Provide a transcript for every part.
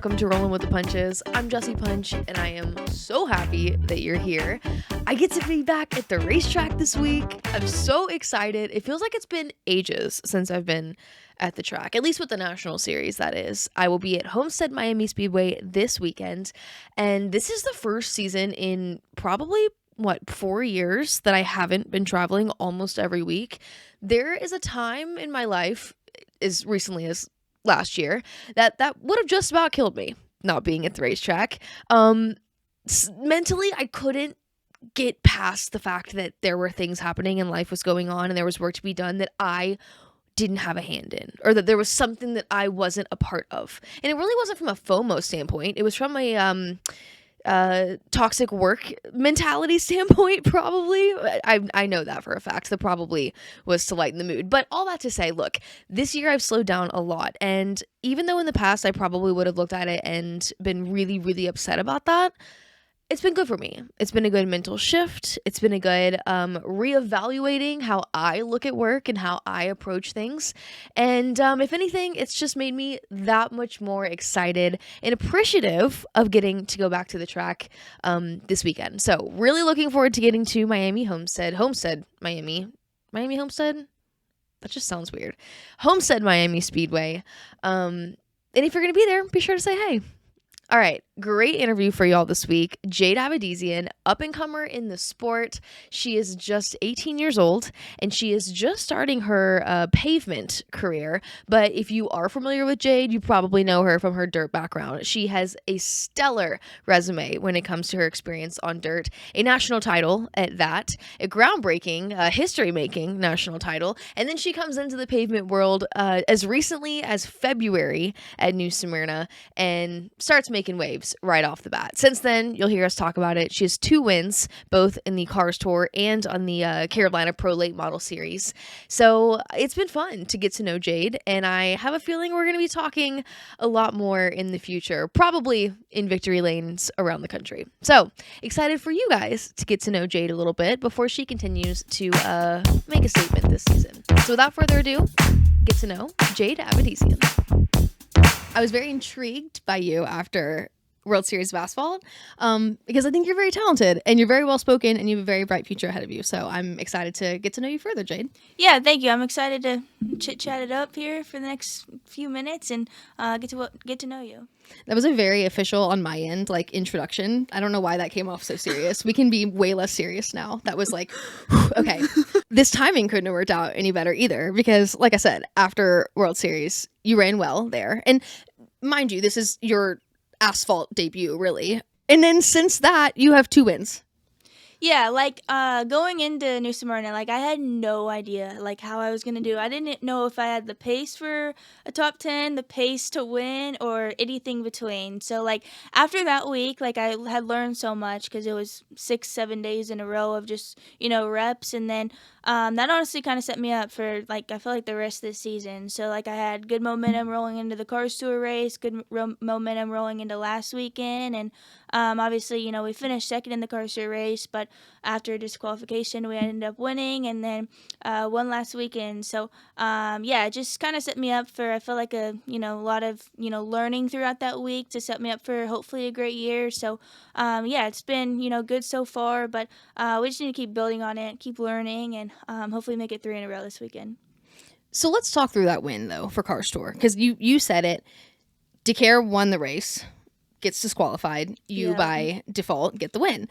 welcome to Rollin with the Punches. I'm Jessie Punch, and I am so happy that you're here. I get to be back at the racetrack this week. I'm so excited. It feels like it's been ages since I've been at the track, at least with the National Series, that is. I will be at Homestead Miami Speedway this weekend, and this is the first season in probably 4 years that I haven't been traveling almost every week. There is a time in my life, as recently as last year, that would have just about killed me, not being at the racetrack. Mentally, I couldn't get past the fact that there were things happening and life was going on and there was work to be done that I didn't have a hand in, or that there was something that I wasn't a part of. And it really wasn't from a FOMO standpoint. It was from a toxic work mentality standpoint, probably. I know that for a fact. That probably was to lighten the mood. But all that to say, look, this year I've slowed down a lot. And even though in the past I probably would have looked at it and been really, really upset about that, it's been good for me. It's been a good mental shift. It's been a good reevaluating how I look at work and how I approach things. And if anything, it's just made me that much more excited and appreciative of getting to go back to the track this weekend. So really looking forward to getting to Miami Homestead, Miami Homestead? That just sounds weird. Homestead Miami Speedway. And if you're going to be there, be sure to say hey. All right, great interview for y'all this week. Jade Avedisian, up-and-comer in the sport. She is just 18 years old, and she is just starting her pavement career. But if you are familiar with Jade, you probably know her from her dirt background. She has a stellar resume when it comes to her experience on dirt, a national title at that, a groundbreaking, history-making national title, and then she comes into the pavement world as recently as February at New Smyrna and starts making waves right off the bat. Since then, you'll hear us talk about it. She has 2 wins, both in the Cars Tour and on the Carolina Pro Late Model Series. So it's been fun to get to know Jade, and I have a feeling we're going to be talking a lot more in the future, probably in victory lanes around the country. So excited for you guys to get to know Jade a little bit before she continues to make a statement this season. So without further ado, get to know Jade Avedisian. I was very intrigued by you after World Series of Asphalt because I think you're very talented and you're very well spoken and you have a very bright future ahead of you. So I'm excited to get to know you further, Jade. Yeah, thank you. I'm excited to chit-chat it up here for the next few minutes and get to know you. That was a very official on my end, introduction. I don't know why that came off so serious. We can be way less serious now. That was okay. This timing couldn't have worked out any better either because, like I said, after World Series, you ran well there. And mind you, this is your asphalt debut, really. And then since that, you have 2 wins. Yeah, going into New Smyrna, I had no idea, how I was going to do. I didn't know if I had the pace for a top 10, the pace to win, or anything between. So, after that week, I had learned so much because it was 6-7 days in a row of just, reps. And then that honestly kind of set me up for, I feel like the rest of the season. So, I had good momentum rolling into the Cars Tour race, good momentum rolling into last weekend. And obviously, we finished second in the Cars Tour race, but after disqualification, we ended up winning and then won last weekend. So, it just kind of set me up for, I feel like a lot of, learning throughout that week to set me up for hopefully a great year. So, it's been, good so far, but we just need to keep building on it, keep learning, and hopefully make it 3 in a row this weekend. So let's talk through that win, though, for Cars Tour, because you said it. DeCare won the race, gets disqualified. You, by default, get the win.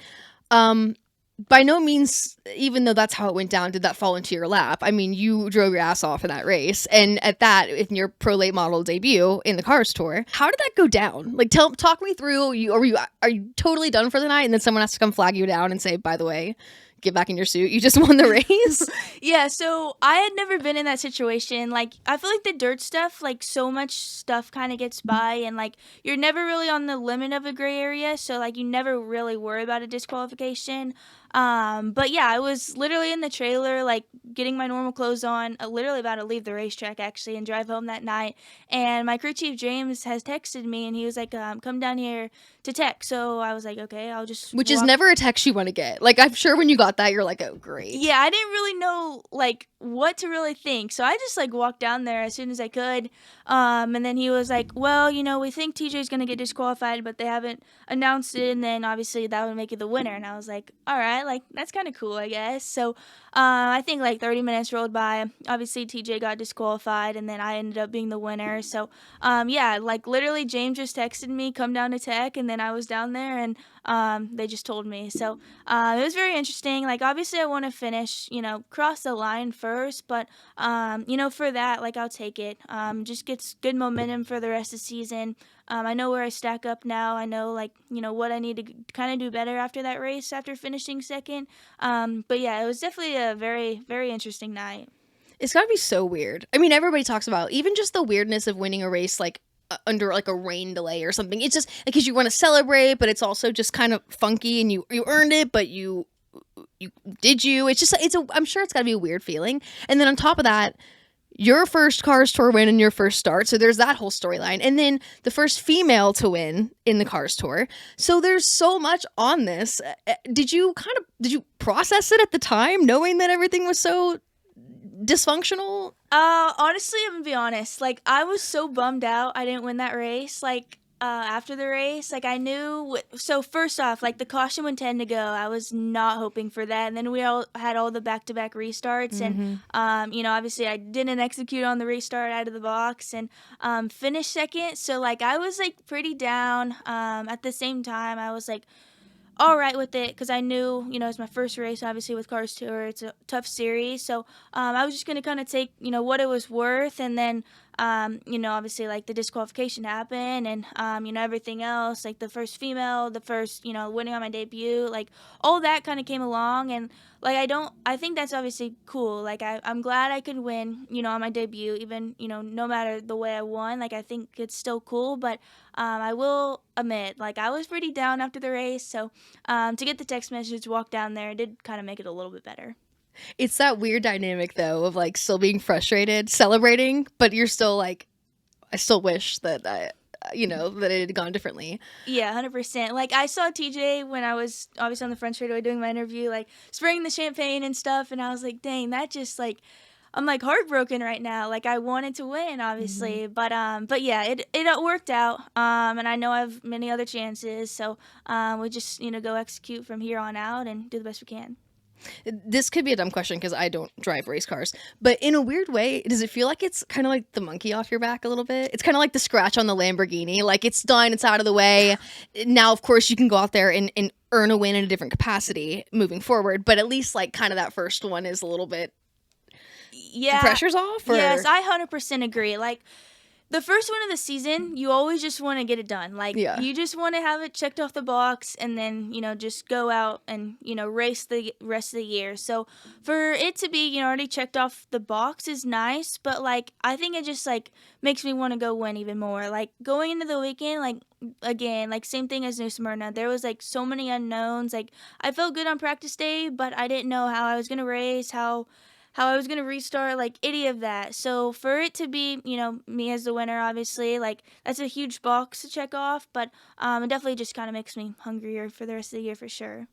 By no means, even though that's how it went down, did that fall into your lap. I mean, you drove your ass off in that race. And at that, in your pro late model debut in the Cars Tour, how did that go down? Talk me through. Are you totally done for the night? And then someone has to come flag you down and say, by the way, get back in your suit. You just won the race. Yeah, so I had never been in that situation. I feel like the dirt stuff, so much stuff kind of gets by, and you're never really on the limit of a gray area. So you never really worry about a disqualification. But yeah, I was literally in the trailer, like getting my normal clothes on, literally about to leave the racetrack actually and drive home that night. And my crew chief James has texted me and he was like, "Come down here to tech." So I was like, "Okay, I'll just Which is walk." never a text you want to get. Like, I'm sure when you got that, you're like, oh, great. Yeah, I didn't really know like what to really think. So I just like walked down there as soon as I could. And then he was like, "Well, we think TJ's going to get disqualified, but they haven't announced it, and then obviously that would make it the winner." And I was like, "All right, like that's kind of cool, I guess." So I think like 30 minutes rolled by. Obviously TJ got disqualified and then I ended up being the winner. So yeah, like literally James just texted me, "Come down to tech," and then I was down there and they just told me. So it was very interesting. Like, obviously, I want to finish, cross the line first, but, for that, like, I'll take it. Just gets good momentum for the rest of the season. I know where I stack up now. I know, like, what I need to kind of do better after that race after finishing second. But yeah, it was definitely a very, very interesting night. It's gotta be so weird. I mean, everybody talks about even just the weirdness of winning a race, like under like a rain delay or something. It's just because you want to celebrate, but it's also just kind of funky, and you earned it, but you. It's just I'm sure it's gotta be a weird feeling. And then on top of that, your first Cars Tour win and your first start, so there's that whole storyline, and then the first female to win in the Cars Tour. So there's so much on this. Did you process it at the time, knowing that everything was so dysfunctional? Honestly, I'm gonna be honest. Like, I was so bummed out I didn't win that race. Like, after the race, like I knew. So first off, like the caution when 10 to go, I was not hoping for that. And then we all had all the back-to-back restarts, and obviously I didn't execute on the restart out of the box and finished second. So like I was like pretty down. At the same time, I was like all right with it because I knew, it's my first race, obviously, with Cars Tour. It's a tough series. So I was just going to kind of take, what it was worth. And then, obviously, like the disqualification happened and, everything else, like the first female, the first, winning on my debut, like all that kind of came along. And like, I think that's obviously cool. Like, I'm glad I could win, on my debut, even, no matter the way I won. Like, I think it's still cool. But I will admit, like, I was pretty down after the race. So to get the text message, walk down there, did kind of make it a little bit better. It's that weird dynamic though of like still being frustrated, celebrating, but you're still like, I still wish that that it had gone differently. Yeah, 100%. Like, I saw TJ when I was obviously on the front straightaway doing my interview, like, spraying the champagne and stuff, and I was like, dang, that just, like, I'm, like, heartbroken right now. Like, I wanted to win, obviously, but yeah, it worked out, and I know I have many other chances, so we just, go execute from here on out and do the best we can. This could be a dumb question because I don't drive race cars, but in a weird way, does it feel like it's kind of like the monkey off your back a little bit? It's kind of like the scratch on the Lamborghini. Like, it's done, it's out of the way. Now, of course, you can go out there and earn a win in a different capacity moving forward, but at least like kind of that first one is a little bit, the Yeah. pressure's off? Or? Yes, I 100% agree. Like, the first one of the season, you always just want to get it done. Like, Yeah. you just want to have it checked off the box and then, just go out and, race the rest of the year. So for it to be, already checked off the box is nice, but, like, I think it just, like, makes me want to go win even more. Like, going into the weekend, like, again, like, same thing as New Smyrna. There was, like, so many unknowns. Like, I felt good on practice day, but I didn't know how I was going to race, how I was going to restart, like, any of that. So for it to be, me as the winner, obviously, like, that's a huge box to check off, but it definitely just kind of makes me hungrier for the rest of the year for sure.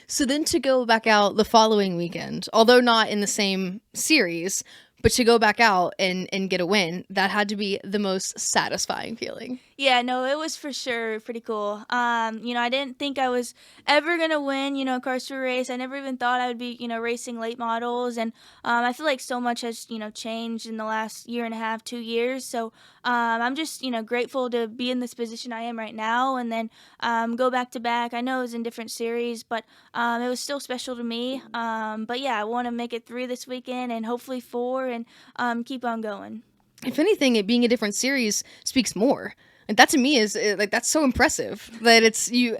So then to go back out the following weekend, although not in the same series, but to go back out and get a win, that had to be the most satisfying feeling. Yeah, no, it was for sure pretty cool. I didn't think I was ever gonna win, a Cars Tour race. I never even thought I would be, racing late models, and I feel like so much has, changed in the last year and a half, 2 years. So I'm just, grateful to be in this position I am right now, and then go back to back. I know it was in different series, but it was still special to me. But yeah, I want to make it 3 this weekend, and hopefully 4, and keep on going. If anything, it being a different series speaks more. And that to me is like, that's so impressive that it's you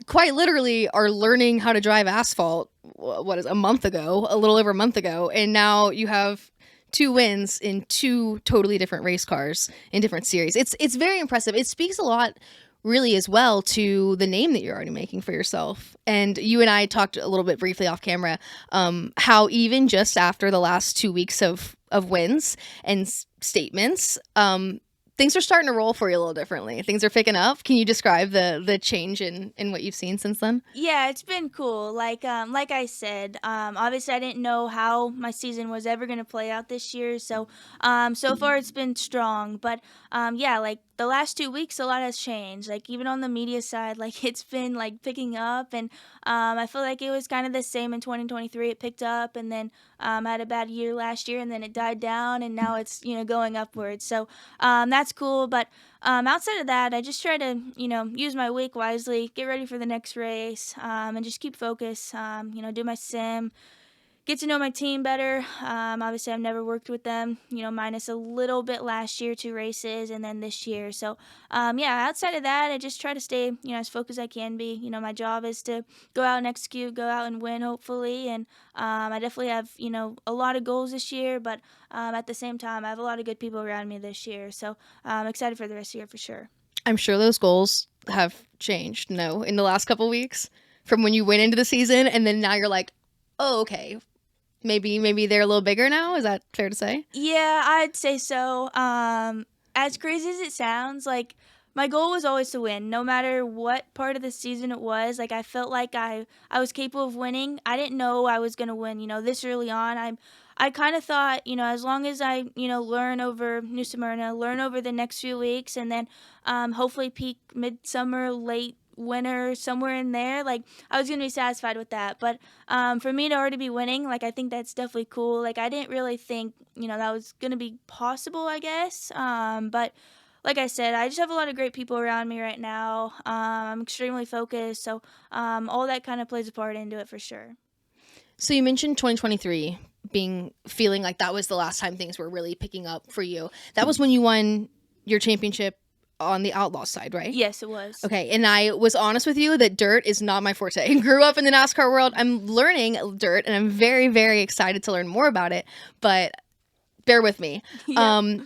quite literally are learning how to drive asphalt. What is a month ago, a little over a month ago, and now you have 2 wins in 2 totally different race cars in different series. It's very impressive. It speaks a lot really as well to the name that you're already making for yourself. And you and I talked a little bit briefly off camera, how even just after the last 2 weeks of wins and statements, things are starting to roll for you a little differently. Things are picking up. Can you describe the change in what you've seen since then? Yeah, it's been cool. Like I said, obviously I didn't know how my season was ever gonna play out this year. So far it's been strong. But yeah, like the last 2 weeks, a lot has changed. Like even on the media side, like it's been like picking up, and I feel like it was kind of the same in 2023. It picked up, and then I had a bad year last year, and then it died down, and now it's going upwards. So that's cool. But outside of that, I just try to, use my week wisely, get ready for the next race, and just keep focused. Do my sim, get to know my team better. Obviously, I've never worked with them, minus a little bit last year, 2 races, and then this year. So, yeah, outside of that, I just try to stay, as focused as I can be. My job is to go out and execute, go out and win, hopefully. And I definitely have, a lot of goals this year, but at the same time, I have a lot of good people around me this year. So, I'm excited for the rest of the year for sure. I'm sure those goals have changed, no, in the last couple weeks from when you went into the season, and then now you're like, oh, okay, maybe they're a little bigger now. Is that fair to say? Yeah, I'd say so. As crazy as it sounds, like my goal was always to win, no matter what part of the season it was. Like I felt like I was capable of winning. I didn't know I was gonna win, this early on. I kind of thought, as long as I, learn over New Smyrna, learn over the next few weeks, and then hopefully peak midsummer, late winter, somewhere in there, like I was gonna be satisfied with that. But for me to already be winning, like I think that's definitely cool. Like I didn't really think, that was gonna be possible, I guess. But like I said, I just have a lot of great people around me right now. I'm extremely focused, so all that kind of plays a part into it for sure. So you mentioned 2023 feeling like that was the last time things were really picking up for you. That was when you won your championship on the outlaw side, right? Yes, it was. Okay, and I was honest with you that dirt is not my forte. I grew up in the NASCAR world. I'm learning dirt, and I'm very, very excited to learn more about it. But bear with me. Yeah.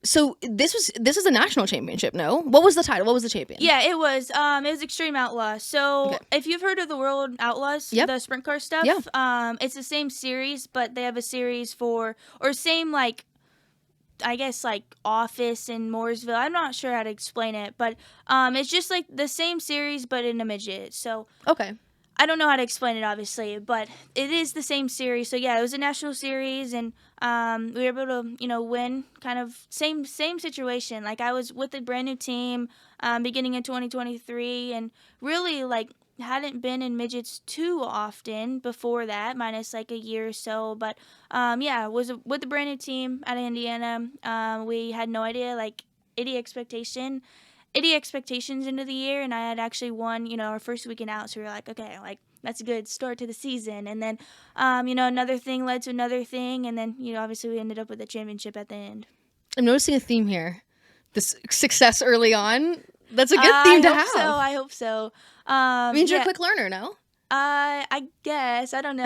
So this is a national championship, no? What was the title? What was the champion? Yeah, it was. It was Extreme Outlaw. So Okay. if you've heard of the World Outlaws, Yep. the sprint car stuff, Yeah. it's the same series, but they have a series for, or same like, I guess like office in Mooresville. I'm not sure how to explain it, but it's just like the same series but in a midget. So Okay. I don't know how to explain it, obviously, but it is the same series. So yeah, it was a national series, and we were able to, win. Kind of same situation. Like I was with a brand new team, beginning in 2023, and really like hadn't been in midgets too often before that, minus like a year or so. But yeah, was with a brand new team out of Indiana. We had no idea, like any expectations into the year, and I had actually won, our first weekend out, so we were like, okay, like that's a good start to the season. And then, another thing led to another thing, and then, obviously we ended up with a championship at the end. I'm noticing a theme here. This success early on. That's a good theme to have. I hope so. Means you're a quick learner, no? I guess, I don't know.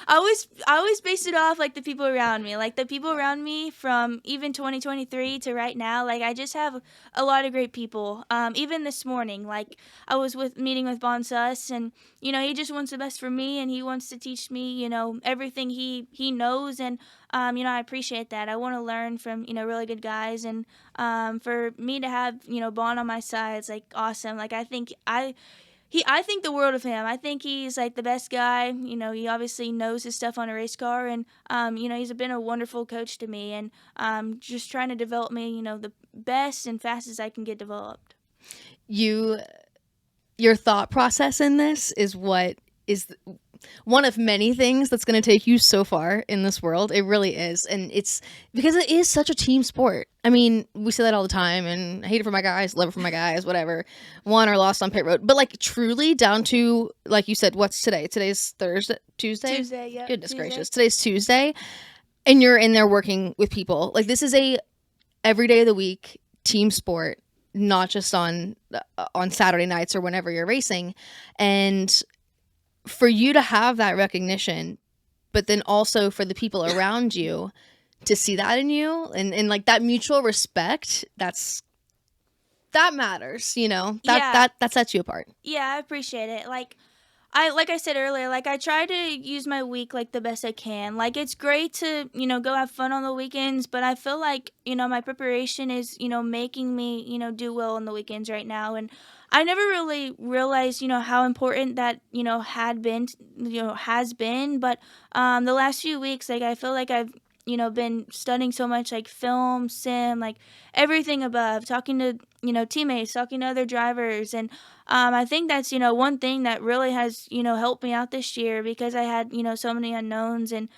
I always based it off like the people around me. Like the people around me from even 2023 to right now, like I just have a lot of great people. Even this morning, like I was meeting with Bon Sus, and he just wants the best for me, and he wants to teach me, everything he knows, and I appreciate that. I want to learn from, really good guys, and for me to have, Bon on my side, it's like awesome. Like I think I think the world of him. I think he's like the best guy. He obviously knows his stuff on a race car, and he's been a wonderful coach to me, and just trying to develop me, the best and fastest I can get developed. Your thought process in this is what is one of many things that's going to take you so far in this world. It really is. And it's because it is such a team sport. I mean, we say that all the time, and I hate it for my guys, love it for my guys, whatever, won or lost on pit road. But like truly down to, like you said, what's today? Today's Tuesday, yeah. Goodness gracious. Today's Tuesday. And you're in there working with people. Like this is a every day of the week team sport, not just on Saturday nights or whenever you're racing. And for you to have that recognition, but then also for the people around you to see that in you, and like that mutual respect, that's that matters, you know, Yeah. that sets you apart. Yeah, I appreciate it. Like I said earlier, like I try to use my week like the best I can. Like it's great to, go have fun on the weekends, but I feel like, my preparation is, making me, do well on the weekends right now. And I never really realized, how important that, has been, but the last few weeks, like I feel like I've been studying so much like film, sim, like everything above, talking to, teammates, talking to other drivers, and I think that's, one thing that really has, helped me out this year because I had, so many unknowns and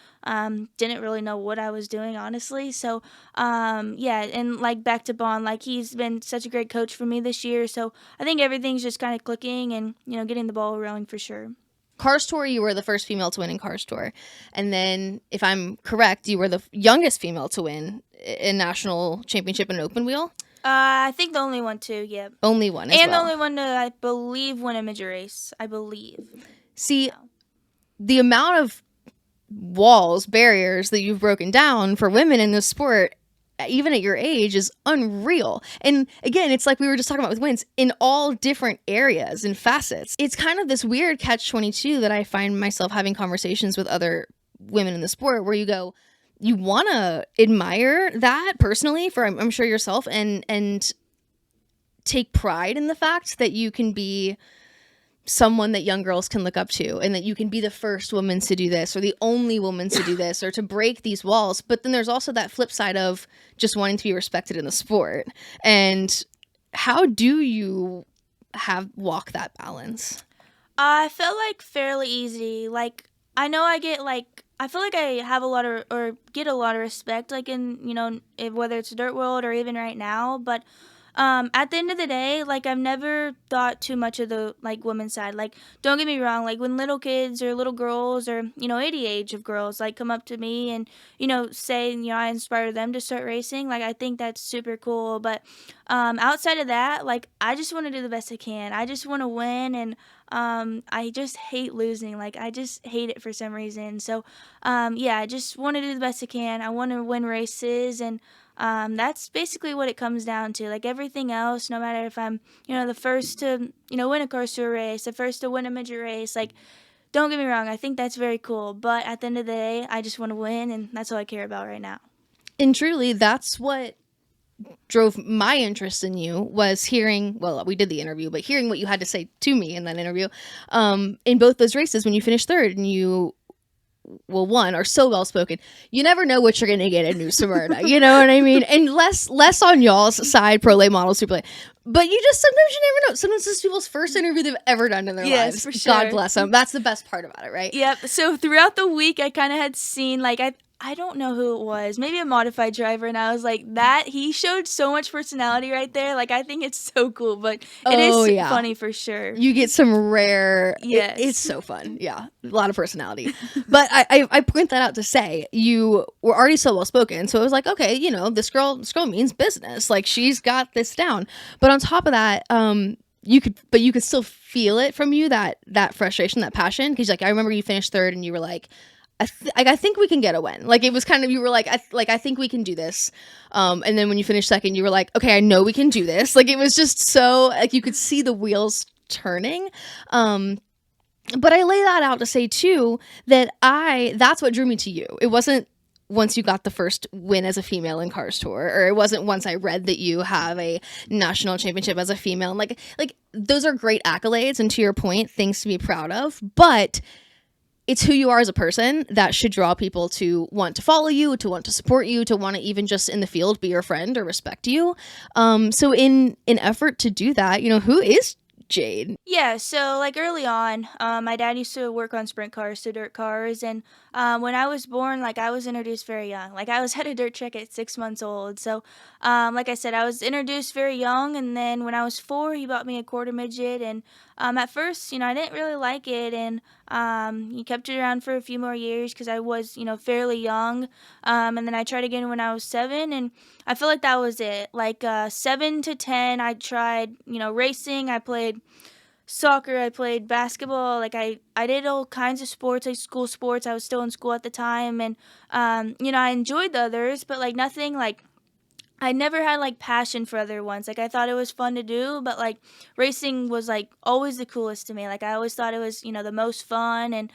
didn't really know what I was doing, honestly. So, yeah, and like back to Bond, like he's been such a great coach for me this year. So I think everything's just kind of clicking and, getting the ball rolling for sure. Cars Tour, you were the first female to win in Cars Tour. And then, if I'm correct, you were the youngest female to win a national championship in open wheel. I think the only one too, yeah. Only one as And well. the only one to, I believe, win a midget race. I believe. See, the amount of walls, barriers that you've broken down for women in this sport, even at your age, is unreal. And again, it's like we were just talking about with wins in all different areas and facets. It's kind of this weird catch-22 that I find myself having conversations with other women in the sport where you go, you want to admire that personally for I'm sure yourself and take pride in the fact that you can be someone that young girls can look up to and that you can be the first woman to do this or the only woman to do this or to break these walls. But then there's also that flip side of just wanting to be respected in the sport. And how do you walk that balance? I feel like fairly easy. Like I know I get like I feel like I have a lot of or get a lot of respect like in whether it's dirt world or even right now, but at the end of the day, like I've never thought too much of the like women's side. Like don't get me wrong, like when little kids or little girls or any age of girls like come up to me and say I inspire them to start racing, like I think that's super cool. But outside of that, like I just want to do the best I can. I just want to win, and I just hate losing. Like I just hate it for some reason. So yeah, I just want to do the best I can. I want to win races, and that's basically what it comes down to. Like everything else, no matter if I'm, the first to, win a Cars Tour race, the first to win a midget race, like, don't get me wrong, I think that's very cool. But at the end of the day, I just want to win, and that's all I care about right now. And truly, that's what drove my interest in you was hearing, well, we did the interview, but hearing what you had to say to me in that interview, in both those races when you finished third and you one are so well spoken. You never know what you're gonna get in New Smyrna. You know what I mean? And less on y'all's side, pro lay model, super lay. But you just sometimes you never know. Sometimes this is people's first interview they've ever done in their lives. For sure. God bless them. That's the best part about it, right? Yep. So throughout the week, I kind of had seen like I don't know who it was, maybe a modified driver, and I was like, that he showed so much personality right there. Like I think it's so cool, but it is funny for sure. You get some rare. Yes, it's so fun. Yeah, a lot of personality. But I point that out to say you were already so well spoken, so it was like, okay, this girl means business. Like she's got this down. But on top of that, you could still feel it from you, that frustration, that passion, because like I remember you finished third and you were like, I think we can get a win. Like it was kind of, you were like, I think we can do this. And then when you finished second, you were like, okay, I know we can do this. Like it was just so like you could see the wheels turning. But I lay that out to say too that that's what drew me to you. It wasn't once you got the first win as a female in Cars Tour, or it wasn't once I read that you have a national championship as a female. And like those are great accolades, and to your point, things to be proud of. But it's who you are as a person that should draw people to want to follow you, to want to support you, to want to even just in the field be your friend or respect you. So in an effort to do that, who is Jade? Yeah, so like early on, my dad used to work on sprint cars, so dirt cars, and when I was born, like I was introduced very young. Like I was at a dirt track at 6 months old. So, like I said, I was introduced very young, and then when I was 4, he bought me a quarter midget, and at first, I didn't really like it, and he kept it around for a few more years because I was, fairly young, and then I tried again when I was 7, and I feel like that was it. Like 7 to 10, I tried, racing. I played soccer, I played basketball. Like I did all kinds of sports, like school sports. I was still in school at the time, and I enjoyed the others, but like nothing like I never had like passion for other ones. Like I thought it was fun to do, but like racing was like always the coolest to me. Like I always thought it was, the most fun. And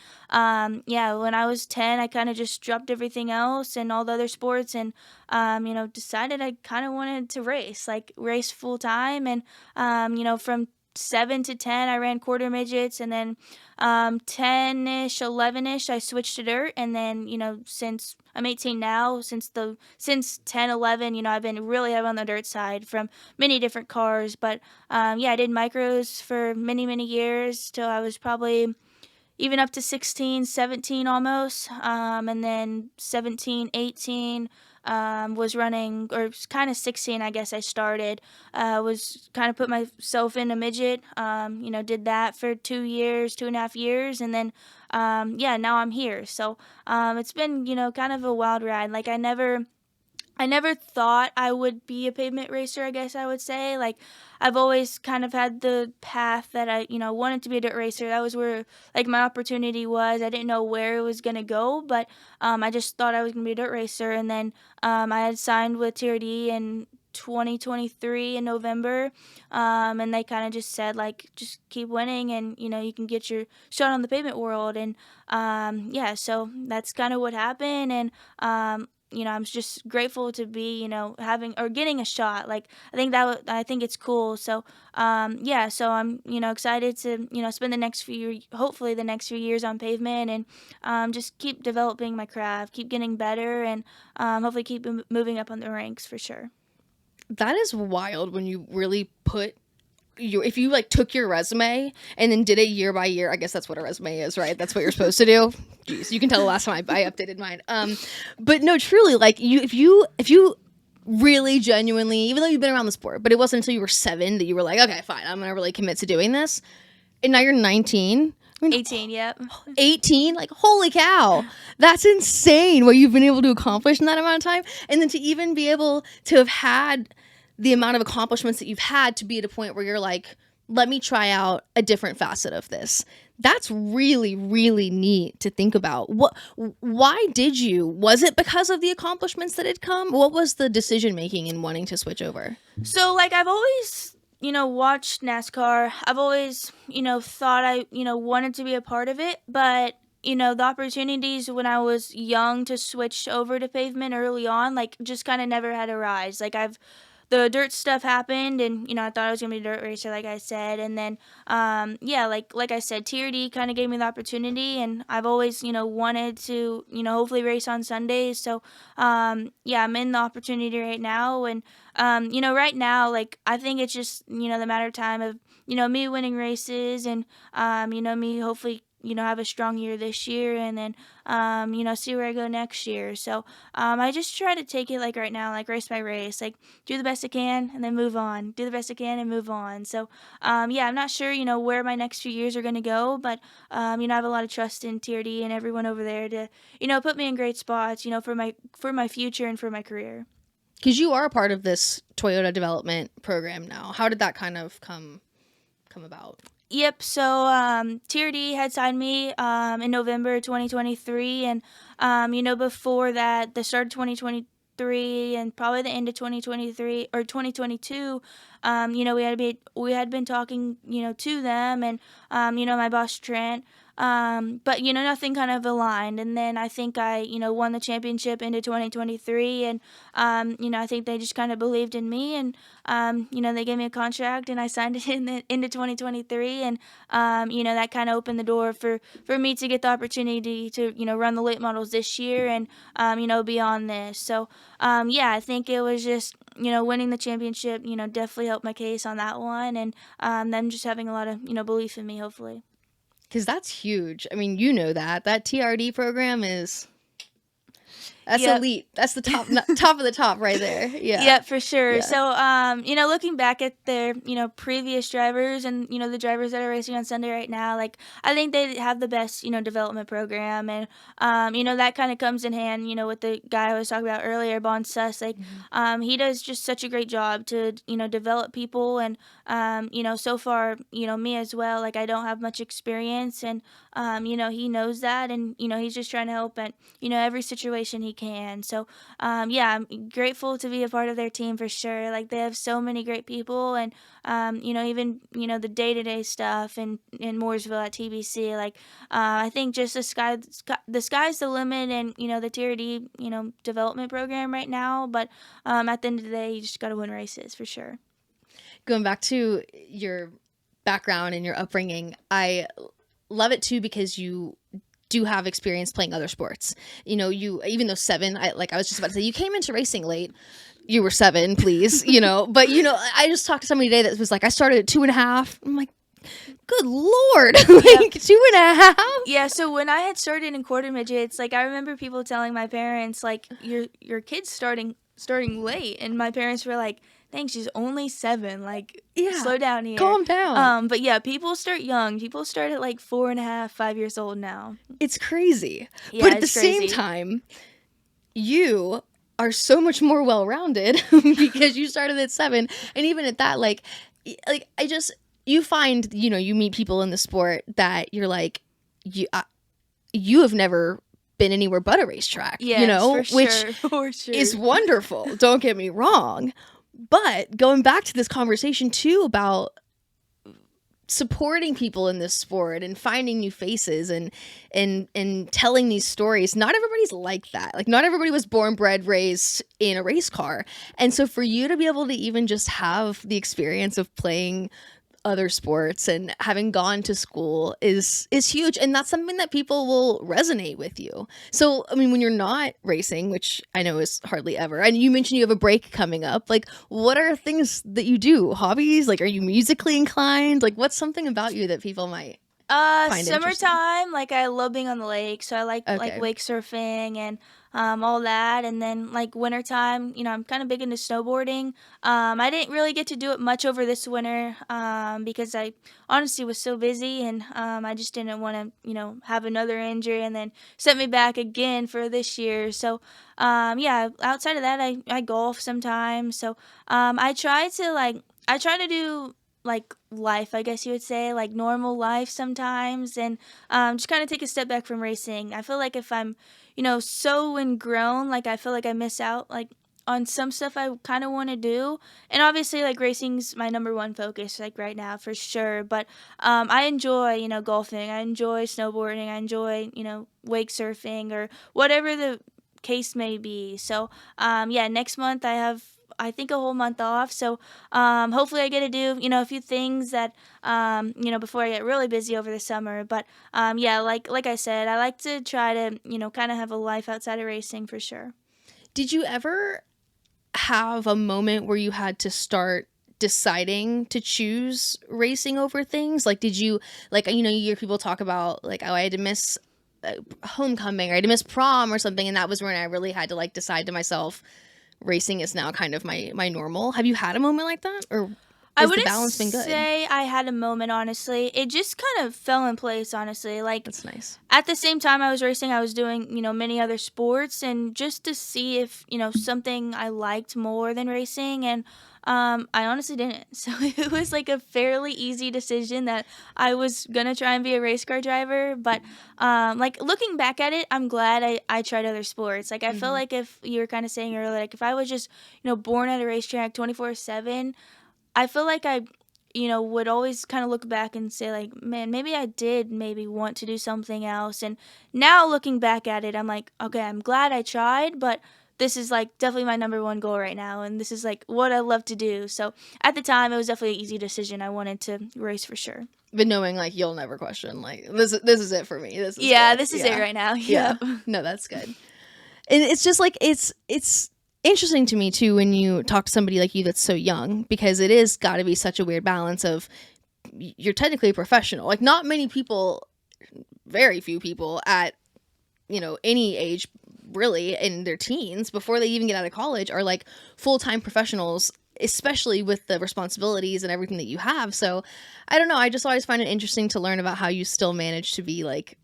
yeah, when I was 10, I kind of just dropped everything else and all the other sports, and decided I kind of wanted to race full time. And from 7 to 10, I ran quarter midgets, and then 10ish, 11ish, I switched to dirt, and then since I'm 18 now, since 10, 11, I've been really heavy on the dirt side from many different cars. But yeah, I did micros for many, many years till I was probably even up to 16, 17 almost. And then 17, 18 was running, or kind of 16, I guess I started. Was kind of put myself in a midget, did that for 2 years, 2.5 years. And then, yeah, now I'm here. So it's been, kind of a wild ride. Like I never thought I would be a pavement racer, I guess I would say. Like, I've always kind of had the path that I, wanted to be a dirt racer. That was where, like, my opportunity was. I didn't know where it was going to go, but I just thought I was going to be a dirt racer. And then I had signed with TRD in 2023 in November, and they kind of just said, like, just keep winning, and, you can get your shot on the pavement world. And, yeah, so that's kind of what happened. And, I'm just grateful to be, having or getting a shot. Like I think it's cool. So, yeah. So I'm, excited to, spend hopefully the next few years on pavement, and just keep developing my craft, keep getting better, and hopefully keep moving up on the ranks for sure. That is wild when you really put if you like took your resume and then did it year by year. I guess that's what a resume is, right? That's what you're supposed to do. Jeez, you can tell the last time I updated mine. But no, truly, like if you really genuinely, even though you've been around the sport, but it wasn't until you were 7 that you were like, okay, fine, I'm gonna really commit to doing this. And now you're 19. I mean, 18, yep. 18, like, holy cow, that's insane what you've been able to accomplish in that amount of time. And then to even be able to have had the amount of accomplishments that you've had to be at a point where you're like, let me try out a different facet of this. That's really, really neat to think about. Why was it because of the accomplishments that had come? What was the decision making in wanting to switch over? So, like, I've always, watched NASCAR. I've always, thought I, wanted to be a part of it. But, the opportunities when I was young to switch over to pavement early on, like, just kind of never had a rise. Like, the dirt stuff happened, and I thought I was gonna be a dirt racer, like I said. And then yeah, like I said, TRD kind of gave me the opportunity, and I've always wanted to hopefully race on Sundays. So yeah, I'm in the opportunity right now. And right now, like, I think it's just the matter of time of me winning races, and me hopefully have a strong year this year, and then see where I go next year. So I just try to take it like right now, like race by race, like do the best I can and then move on, do the best I can and move on. So yeah, I'm not sure where my next few years are going to go, but I have a lot of trust in TRD and everyone over there to put me in great spots for my future and for my career. Because you are a part of this Toyota development program now. How did that kind of come about? Yep. So TRD had signed me in November 2023, and before that, the start of 2023 and probably the end of 2023 or 2022, we had been talking to them, and my boss Trent. But nothing kind of aligned, and then I think I won the championship into 2023, and I think they just kind of believed in me, and they gave me a contract, and I signed it into 2023, and that kind of opened the door for me to get the opportunity to run the late models this year, and beyond this. So yeah, I think it was just winning the championship definitely helped my case on that one, and them just having a lot of belief in me, hopefully. Because that's huge. I mean, that TRD program that's Yep. elite. That's the top of the top right there. Yeah. Yeah, for sure. Yeah. So, looking back at their, previous drivers and, the drivers that are racing on Sunday right now, like, I think they have the best, development program. And, that kind of comes in hand, with the guy I was talking about earlier, Bon Suss. Like, he does just such a great job to, develop people. And, so far, me as well, like, I don't have much experience. And, he knows that. And, he's just trying to help at, every situation he can. So, yeah, I'm grateful to be a part of their team for sure. Like they have so many great people, and even the day-to-day stuff in Mooresville at TBC. Like, I think just the sky's the limit, and the Tier D development program right now. But at the end of the day, you just got to win races for sure. Going back to your background and your upbringing, I love it too because you do have experience playing other sports. You, even though 7, I was just about to say, you came into racing late. You were 7, please, but I just talked to somebody today that was like, I started at 2.5. I'm like, good Lord, like 2.5. Yeah, so when I had started in quarter midgets, like I remember people telling my parents, like, your kid's starting late, and my parents were like, thanks, she's only 7, like, slow down here, calm down. But yeah, people start young. People start at like 4.5, 5 years old now. It's crazy. Yeah, but at the crazy. same time, you are so much more well-rounded because you started at 7, and even at that, you find, you meet people in the sport that you're like, you have never been anywhere but a racetrack, Yes, which for sure. is wonderful. Don't get me wrong. But going back to this conversation too about supporting people in this sport and finding new faces and telling these stories, not everybody's like that. Like, not everybody was born, bred, raised in a race car. And so for you to be able to even just have the experience of playing other sports and having gone to school is huge, and that's something that people will resonate with you. So I mean, when you're not racing, which I know is hardly ever, and you mentioned you have a break coming up, like what are things that you do, hobbies? Like, are you musically inclined? Like, what's something about you that people might find summertime, like I love being on the lake, so I like wake surfing and all that. And then like wintertime, I'm kind of big into snowboarding. I didn't really get to do it much over this winter because I honestly was so busy, and I just didn't want to have another injury and then set me back again for this year. So yeah, outside of that, I golf sometimes. So I try to do like life, I guess you would say, like normal life sometimes, and just kind of take a step back from racing. I feel like if I'm so ingrown, like I feel like I miss out like on some stuff I kind of want to do. And obviously like racing's my number one focus like right now for sure, but I enjoy golfing, I enjoy snowboarding, I enjoy wake surfing or whatever the case may be. So yeah, next month I think a whole month off. So hopefully I get to do, a few things that, before I get really busy over the summer. But yeah, like I said, I like to try to, kind of have a life outside of racing for sure. Did you ever have a moment where you had to start deciding to choose racing over things? Like, did you, like, you hear people talk about like, oh, I had to miss homecoming, or I had to miss prom or something, and that was when I really had to like decide to myself, racing is now kind of my normal. Have you had a moment like that, or has the balance been good? I wouldn't say I had a moment, honestly. It just kind of fell in place, honestly. Like, that's nice. At the same time I was racing, I was doing, many other sports, and just to see if, something I liked more than racing, and I honestly didn't. So it was like a fairly easy decision that I was gonna try and be a race car driver. But like looking back at it, I'm glad I tried other sports. Like I feel like if you were kind of saying earlier, like if I was just born at a racetrack 24/7, I feel like I would always kind of look back and say like, man, maybe I did maybe want to do something else. And now looking back at it, I'm like, okay, I'm glad I tried, but this is like definitely my number one goal right now, and this is like what I love to do. So at the time, it was definitely an easy decision. I wanted to race for sure. But knowing like you'll never question, like this is it for me. This is this is it right now. Yeah. No, that's good. And it's just like it's interesting to me too when you talk to somebody like you that's so young, because it is got to be such a weird balance of, you're technically a professional. Like not many people, very few people at any age really in their teens before they even get out of college are like full-time professionals, especially with the responsibilities and everything that you have. So I don't know, I just always find it interesting to learn about how you still manage to be like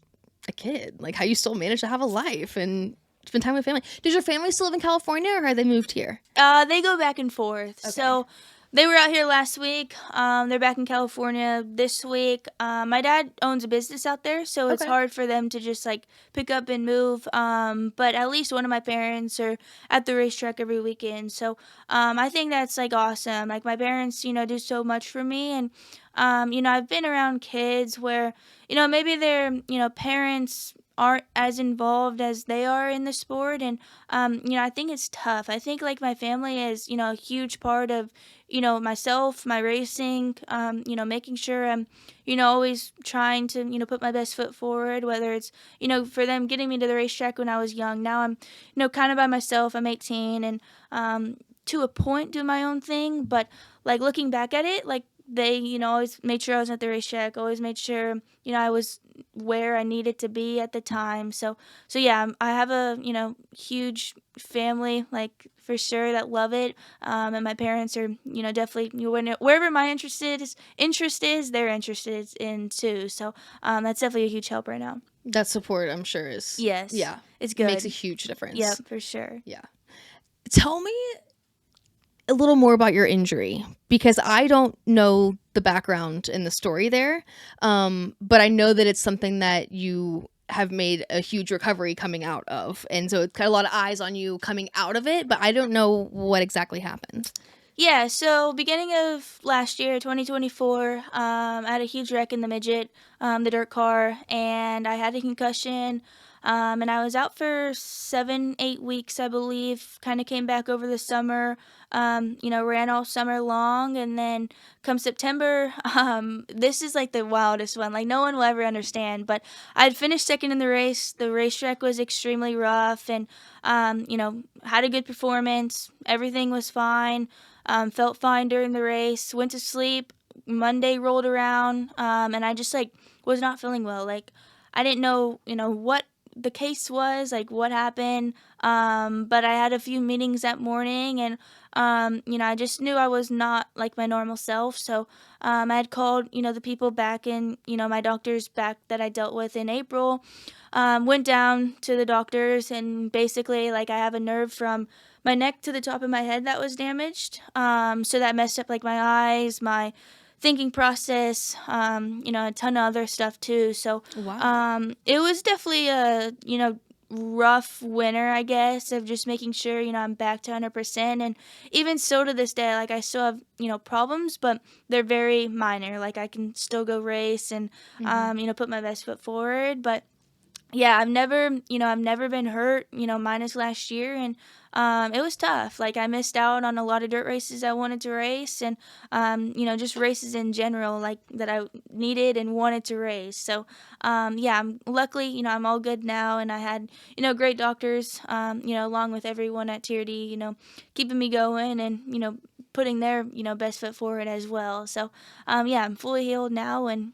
a kid, like how you still manage to have a life and spend time with family. Does your family still live in California, or have they moved here? They go back and forth. Okay. So They were out here last week. They're back in California this week. My dad owns a business out there, so it's Okay. hard for them to just like pick up and move. But at least one of my parents are at the racetrack every weekend. So I think that's like awesome. Like my parents, do so much for me, and I've been around kids where maybe their parents aren't as involved as they are in the sport, and I think it's tough. I think like my family is a huge part of myself, my racing, making sure I'm always trying to put my best foot forward, whether it's for them getting me to the racetrack when I was young. Now I'm kind of by myself. I'm 18, and to a point do my own thing, but like looking back at it, like they always made sure I was at the racetrack, always made sure I was where I needed to be at the time. So yeah, I have a huge family, like for sure, that love it. And my parents are definitely wherever my interest is, they're interested in too. So that's definitely a huge help right now. That support, I'm sure, is, Yes, yeah, it's makes a good. huge difference. Yep, for sure. Yeah. Tell me a little more about your injury, because I don't know the background and the story there. But I know that it's something that you have made a huge recovery coming out of. And so it's got a lot of eyes on you coming out of it, but I don't know what exactly happened. Yeah, so beginning of last year, 2024, I had a huge wreck in the midget, the dirt car, and I had a concussion. And I was out for 7, 8 weeks, I believe. Kind of came back over the summer, ran all summer long. And then come September, this is like the wildest one. Like, no one will ever understand. But I had finished second in the race. The racetrack was extremely rough, and, had a good performance. Everything was fine. Felt fine during the race. Went to sleep. Monday rolled around, and I just like was not feeling well. Like I didn't know, what the case was, like what happened. But I had a few meetings that morning, and I just knew I was not like my normal self. So I had called, the people back in, my doctors back that I dealt with in April. Went down to the doctors, and basically, like, I have a nerve from my neck to the top of my head that was damaged. So that messed up like my eyes, my thinking process, a ton of other stuff too. So Wow. it was definitely a rough winter, I guess, of just making sure I'm back to 100%. And even so to this day, like I still have problems, but they're very minor. Like I can still go race and Mhm. put my best foot forward. But yeah, I've never been hurt, minus last year, and it was tough. Like I missed out on a lot of dirt races I wanted to race, and just races in general, like that I needed and wanted to race. So, yeah, I'm luckily, I'm all good now, and I had, great doctors, along with everyone at Tier D, keeping me going and putting their, best foot forward as well. So, yeah, I'm fully healed now, and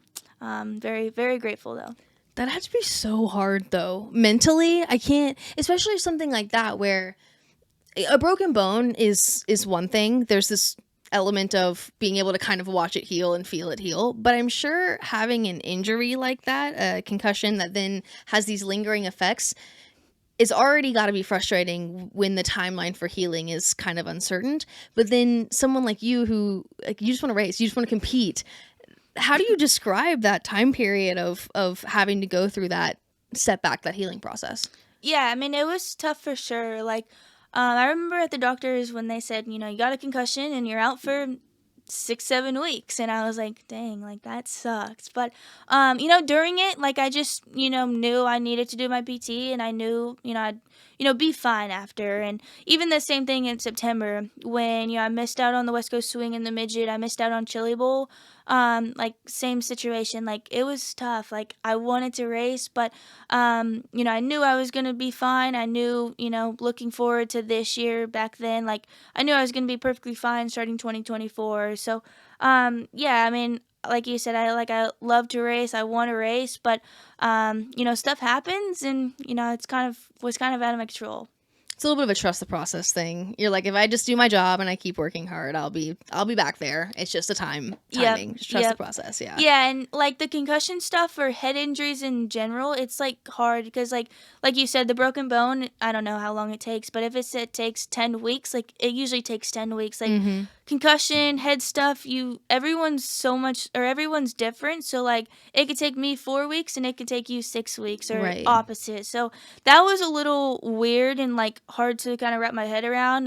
very, very grateful though. That had to be so hard though. Mentally, I can't, especially something like that where a broken bone is one thing. There's this element of being able to kind of watch it heal and feel it heal, but I'm sure having an injury like that, a concussion that then has these lingering effects, is already got to be frustrating when the timeline for healing is kind of uncertain. But then someone like you who, like, you just want to race, you just want to compete. How do you describe that time period of having to go through that setback, that healing process? Yeah, I mean, it was tough for sure. Like, I remember at the doctors when they said, you got a concussion and you're out for 6, 7 weeks, and I was like, dang, like that sucks. But, during it, like I just, knew I needed to do my PT, and I knew, I'd, be fine after. And even the same thing in September when, I missed out on the West Coast Swing in the midget, I missed out on Chili Bowl. Like same situation, like it was tough. Like I wanted to race, but I knew I was gonna be fine. I knew, looking forward to this year back then, like I knew I was gonna be perfectly fine starting 2024. So yeah, I mean, like you said, I love to race, I want to race, but stuff happens, and it's kind of was kind of out of my control. It's a little bit of a trust the process thing. You're like, if I just do my job and I keep working hard, I'll be back there. It's just a Yep, timing. Just trust the yep. process. Yeah. Yeah, and like the concussion stuff or head injuries in general, it's like hard because like you said, the broken bone, I don't know how long it takes, but if it takes 10 weeks, like it usually takes 10 weeks. Like Mm-hmm. concussion, head stuff, everyone's different. So like it could take me 4 weeks and it could take you 6 weeks or Right. opposite. So that was a little weird and like hard to kind of wrap my head around.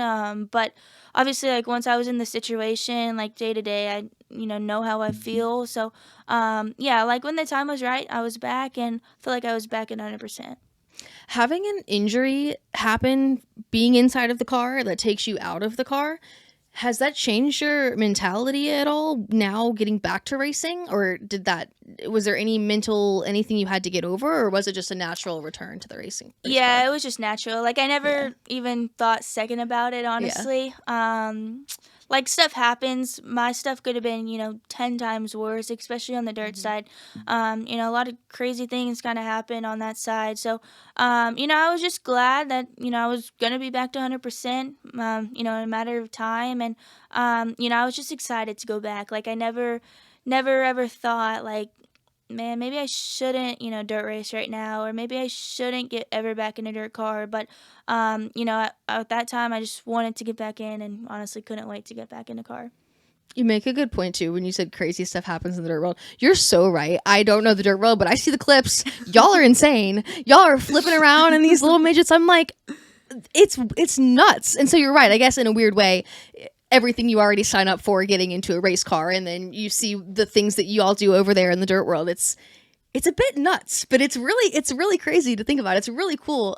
But obviously like once I was in the situation, like day to day, I know how I feel. So yeah, like when the time was right, I was back and feel like I was back at 100%. Having an injury happen being inside of the car that takes you out of the car, has that changed your mentality at all now getting back to racing? Or was there any mental, anything you had to get over, or was it just a natural return to the race Yeah, car? it was just natural. Like I Yeah. never even thought second about it, Yeah. honestly. Like stuff happens. My stuff could have been, 10 times worse, especially on the dirt Mhm. side. A lot of crazy things kind of happen on that side. So, I was just glad that, I was going to be back to 100%, in a matter of time. And, I was just excited to go back. Like I never ever thought like, man, maybe I shouldn't, dirt race right now, or maybe I shouldn't get ever back in a dirt car. But, at that time, I just wanted to get back in, and honestly couldn't wait to get back in the car. You make a good point too when you said crazy stuff happens in the dirt world. You're so right. I don't know the dirt world, but I see the clips. Y'all are insane. Y'all are flipping around in these little midgets. I'm like, it's nuts. And so you're right. I guess in a weird way, everything you already sign up for getting into a race car, and then you see the things that you all do over there in the dirt world. It's a bit nuts, but it's really crazy to think about. It's really cool.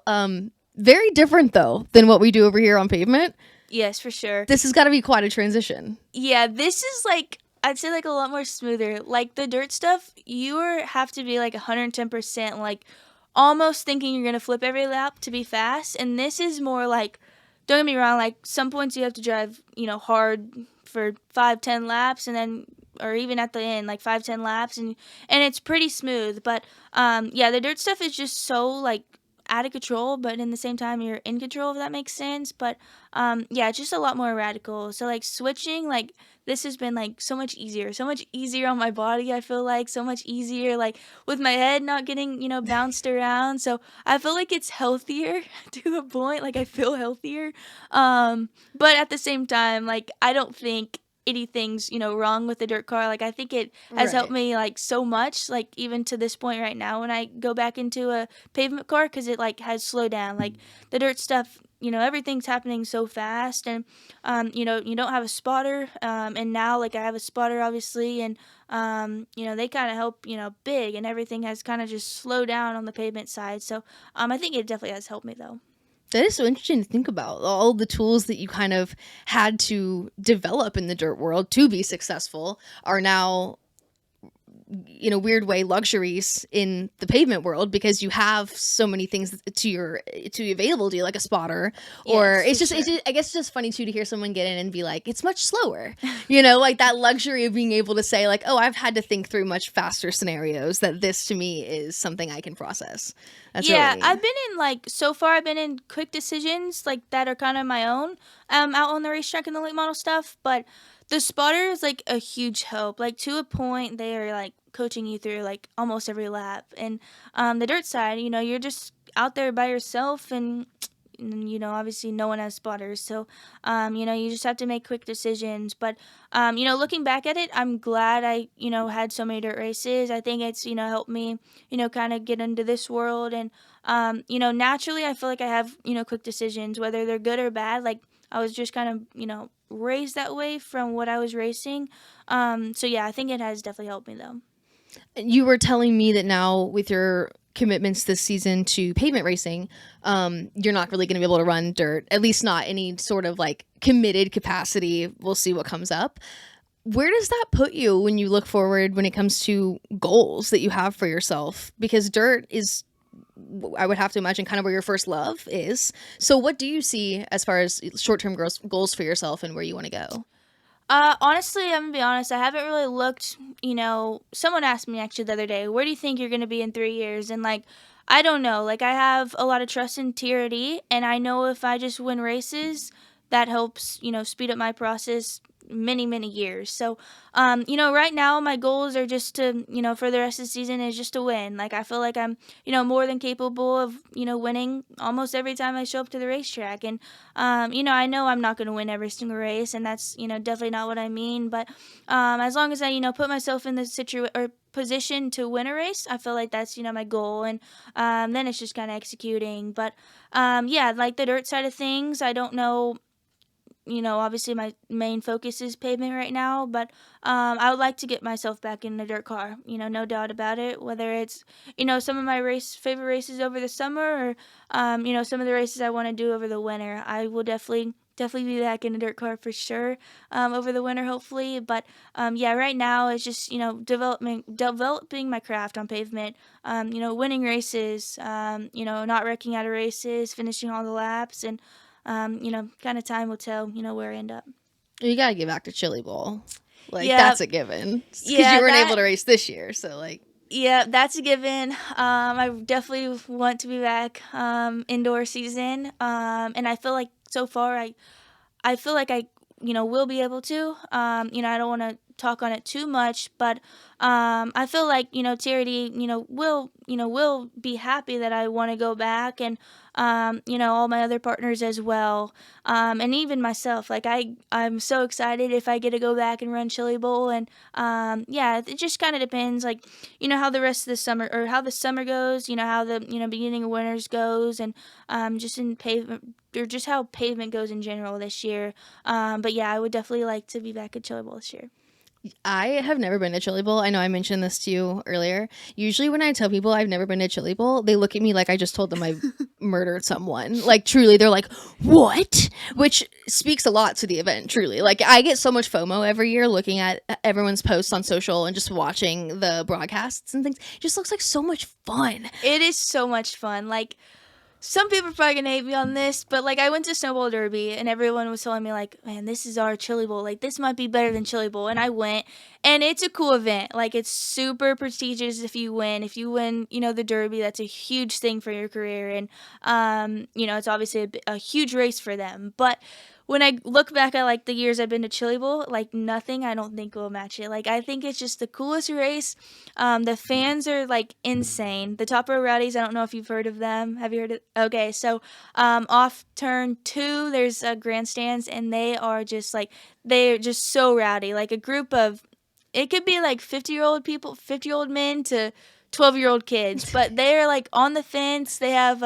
Very different though than what we do over here on pavement. Yes, for sure. This has got to be quite a transition. Yeah, this is like I'd say like a lot more smoother. Like the dirt stuff, have to be like 110%, like almost thinking you're gonna flip every lap to be fast. And this is more like, don't get me wrong, like some points you have to drive, hard for 5-10 laps, and then or even at the end like 5-10 laps, and it's pretty smooth. But yeah, the dirt stuff is just so like out of control, but in the same time you're in control, if that makes sense. But yeah, it's just a lot more radical. So like switching, like this has been like so much easier on my body. I feel like so much easier, like with my head not getting bounced around. So I feel like it's healthier to a point. Like I feel healthier, but at the same time, like I don't think anything's wrong with the dirt car. Like I think it has helped Right. me like so much, like even to this point right now when I go back into a pavement car, because it like has slowed down. Like the dirt stuff, everything's happening so fast. And you don't have a spotter, and now like I have a spotter obviously. And they kind of help big, and everything has kind of just slowed down on the pavement side. So I think it definitely has helped me though. That is so interesting to think about. All the tools that you kind of had to develop in the dirt world to be successful are now, in a weird way, luxuries in the pavement world, because you have so many things to available to you, like a spotter. Or Yes, for it's sure. just I guess it's just funny too to hear someone get in and be like, it's much slower, like that luxury of being able to say like, oh, I've had to think through much faster scenarios, that this to me is something I can process. That's really Yeah, neat. so far I've been in quick decisions like that are kind of my own, out on the racetrack and the late model stuff. But the spotter is like a huge help. Like to a point, they are like coaching you through like almost every lap. And the dirt side, you're just out there by yourself, and obviously no one has spotters. So you just have to make quick decisions. But looking back at it, I'm glad I had so many dirt races. I think it's helped me kind of get into this world. And naturally I feel like I have quick decisions, whether they're good or bad. Like I was just kind of raised that way from what I was racing. So yeah, I think it has definitely helped me though. You were telling me that now with your commitments this season to pavement racing, you're not really going to be able to run dirt, at least not any sort of like committed capacity. We'll see what comes up. Where does that put you when you look forward when it comes to goals that you have for yourself? Because dirt is, I would have to imagine, kind of where your first love is. So what do you see as far as short-term goals for yourself and where you want to go? Honestly, I'm gonna be honest. I haven't really looked. Someone asked me actually the other day, "Where do you think you're gonna be in 3 years?" And like, I don't know. Like, I have a lot of trust in TRD, and I know if I just win races, that helps. Speed up my process. many years. So, right now my goals are just to, for the rest of the season is just to win. Like I feel like I'm, more than capable of, winning almost every time I show up to the racetrack. And, I know I'm not going to win every single race, and that's, definitely not what I mean. But as long as I, put myself in the position to win a race, I feel like that's, my goal. And then it's just kind of executing. But yeah, like the dirt side of things, I don't know, obviously my main focus is pavement right now, but I would like to get myself back in the dirt car, no doubt about it. Whether it's, some of my favorite races over the summer, or, some of the races I want to do over the winter, I will definitely be back in the dirt car for sure, over the winter, hopefully. But yeah, right now it's just, developing my craft on pavement, winning races, not wrecking out of races, finishing all the laps, and kind of time will tell, where I end up. You gotta get back to Chili Bowl. Like, Yeah, that's a given. Because yeah, you weren't able to race this year, so, like. yeah, that's a given. I definitely want to be back indoor season. And I feel like so far I feel like I, will be able to. I don't want to talk on it too much, but I feel like, TRD, will be happy that I want to go back, and all my other partners as well, and even myself. Like I'm so excited if I get to go back and run Chili Bowl, and yeah, it just kind of depends, like how the rest of the summer, or how the summer goes, how the beginning of winters goes, and just in pavement, or just how pavement goes in general this year. But yeah, I would definitely like to be back at Chili Bowl this year. I have never been to Chili Bowl. I know I mentioned this to you earlier. Usually when I tell people I've never been to Chili Bowl, they look at me like I just told them I murdered someone. Like, truly, they're like, what? Which speaks a lot to the event, truly. Like, I get so much FOMO every year looking at everyone's posts on social and just watching the broadcasts and things. It just looks like so much fun. It is so much fun. Like, some people are probably gonna hate me on this, but like I went to Snowball Derby and everyone was telling me like, man, this is our Chili Bowl. Like this might be better than Chili Bowl, and I went, and it's a cool event. Like it's super prestigious if you win. If you win, the Derby, that's a huge thing for your career, and it's obviously a huge race for them. But when I look back at like the years I've been to Chili Bowl, like nothing I don't think will match it. Like I think it's just the coolest race. The fans are like insane. The Top Row Rowdies, I don't know if you've heard of them. Have you heard of? Okay, so off turn 2, there's grandstands, and they're just so rowdy. Like a group of, it could be like 50-year-old people, 50-year-old men to 12-year-old kids, but they're like on the fence. They have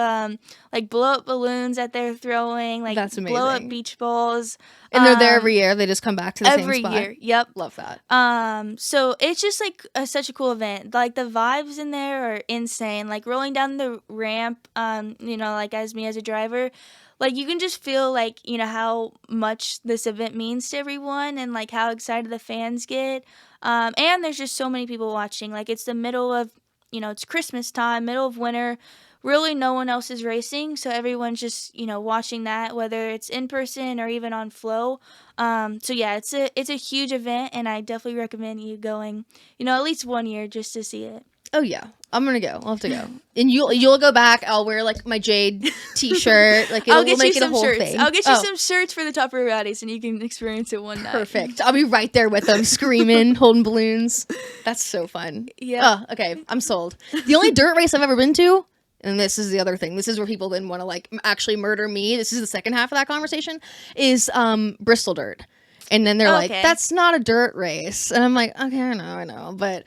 like blow up balloons that they're throwing, like That's amazing. blow up beach balls, and they're there every year. They just come back to the same spot every year. Yep, love that. So it's just like such a cool event. Like the vibes in there are insane. Like rolling down the ramp, like as me as a driver, like you can just feel like how much this event means to everyone, and like how excited the fans get. And there's just so many people watching. Like it's the middle of, it's Christmas time, middle of winter. Really, no one else is racing, so everyone's just watching that, whether it's in person or even on Flow. So yeah, it's a huge event, and I definitely recommend you going, at least 1 year just to see it. Oh yeah, I'm gonna go. I'll have to go, and you'll go back. I'll wear like my Jade T-shirt. Like we'll make it a whole shirts. thing. I'll get you some shirts for the Top Row Rowdies, and you can experience it one night. Perfect. I'll be right there with them, screaming, holding balloons. That's so fun. Yeah. Oh, okay, I'm sold. The only dirt race I've ever been to, and this is the other thing, this is where people then want to like actually murder me. This is the second half of that conversation, is Bristol Dirt. And then they're like, that's not a dirt race. And I'm like, okay, I know. But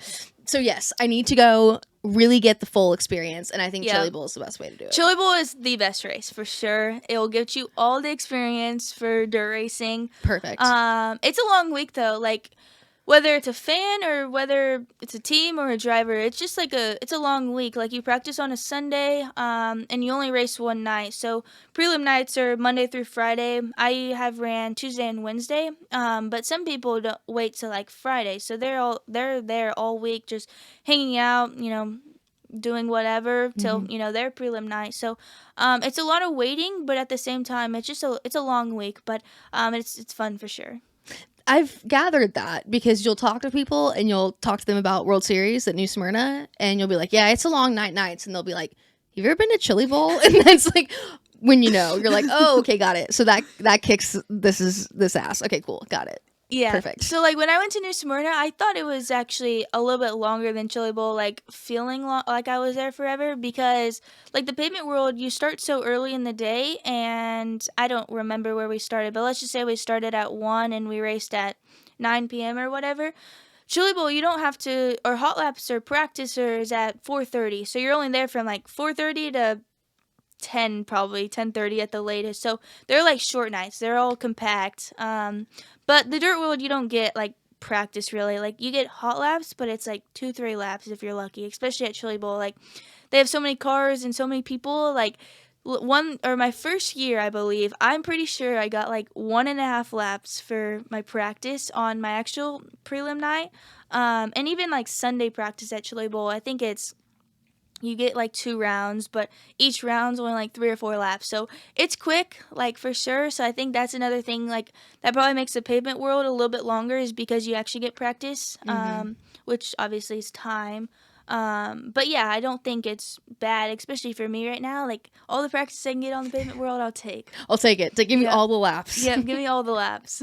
so yes, I need to go really get the full experience. And I think Chili Bowl is the best way to do it. Chili Bowl is the best race for sure. It will get you all the experience for dirt racing. Perfect. It's a long week though. Like whether it's a fan or whether it's a team or a driver, it's just like it's a long week. Like you practice on a Sunday, and you only race one night. So prelim nights are Monday through Friday. I have ran Tuesday and Wednesday, but some people don't wait till like Friday. So they're there all week, just hanging out, doing whatever till their prelim night. So it's a lot of waiting, but at the same time, it's a long week, but it's fun for sure. I've gathered that because you'll talk to people and you'll talk to them about World Series at New Smyrna, and you'll be like, yeah, it's a long nights. And they'll be like, have you ever been to Chili Bowl? And that's like, when you're like, oh, okay, got it. So that kicks this ass. Okay, cool. Got it. Yeah. Perfect. So like when I went to New Smyrna, I thought it was actually a little bit longer than Chili Bowl, like feeling like I was there forever because like the pavement world, you start so early in the day, and I don't remember where we started, but let's just say we started at 1 and we raced at 9 p.m. or whatever. Chili Bowl, you don't have to, or hot laps or practicers at 4:30, so you're only there from like 4:30 to 10, probably 10:30 at the latest. So they're like short nights. They're all compact. But the dirt world, you don't get like practice really. Like you get hot laps, but it's like 2-3 laps if you're lucky. Especially at Chili Bowl, like they have so many cars and so many people. Like one or my first year, I believe, I'm pretty sure I got like 1.5 laps for my practice on my actual prelim night. And even like Sunday practice at Chili Bowl, I think it's you get like 2 rounds, but each round's only like 3 or 4 laps. So it's quick, like for sure. So I think that's another thing like that probably makes the pavement world a little bit longer is because you actually get practice, which obviously is time. But yeah, I don't think it's bad, especially for me right now. Like all the practice I can get on the pavement world, I'll take. I'll take it. To give me Yeah. all the laps. Yeah, give me all the laps.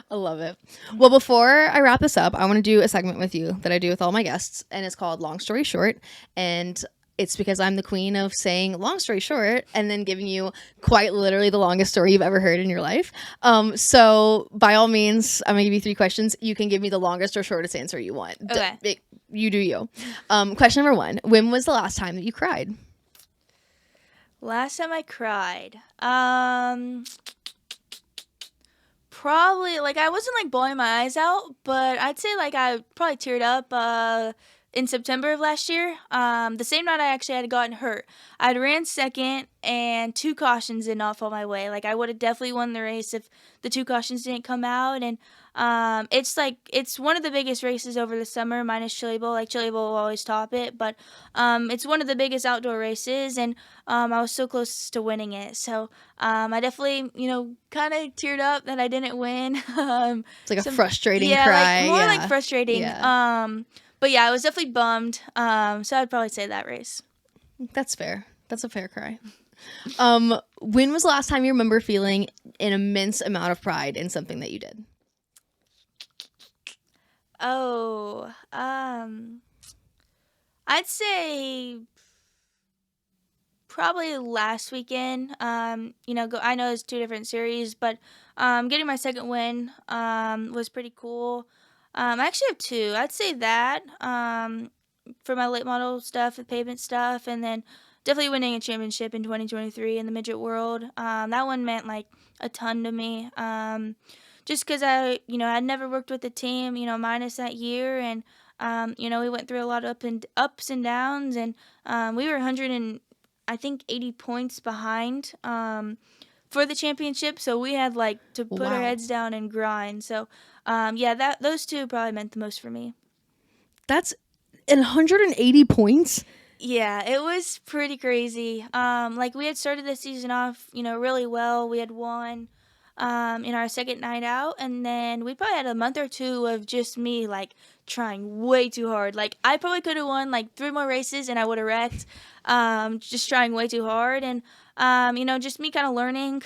I love it. Well, before I wrap this up, I want to do a segment with you that I do with all my guests, and it's called Long Story Short. And it's because I'm the queen of saying long story short and then giving you quite literally the longest story you've ever heard in your life. So by all means, I'm gonna give you 3 questions. You can give me the longest or shortest answer you want. Okay. You do you. Question number 1: when was the last time that you cried? Last time I cried. Probably like I wasn't like bawling my eyes out, but I'd say like I probably teared up in September of last year. The same night I actually had gotten hurt. I'd ran second and 2 cautions did not fall my way. Like I would have definitely won the race if the 2 cautions didn't come out. And it's like it's one of the biggest races over the summer minus Chili Bowl. Like Chili Bowl will always top it, but it's one of the biggest outdoor races, and I was so close to winning it. So I definitely, kind of teared up that I didn't win. It's like a frustrating yeah, cry. like more yeah. like frustrating. Yeah. But yeah, I was definitely bummed. So I'd probably say that race. That's fair. That's a fair cry. When was the last time you remember feeling an immense amount of pride in something that you did? Oh, I'd say probably last weekend. I know it's 2 different series, but getting my second win was pretty cool. I actually have 2. I'd say that for my late model stuff, the pavement stuff, and then definitely winning a championship in 2023 in the midget world. That one meant like a ton to me. Just because I'd never worked with a team, minus that year, and we went through a lot of ups and downs, and we were 100 and I think 80 points behind for the championship, so we had like to put our heads down and grind. So those 2 probably meant the most for me. That's 180 points. Yeah, it was pretty crazy. Like we had started the season off, really well. We had won in our second night out, and then we probably had a month or 2 of just me like trying way too hard. Like I probably could have won like 3 more races and I would have wrecked. Just trying way too hard, and just me kind of learning.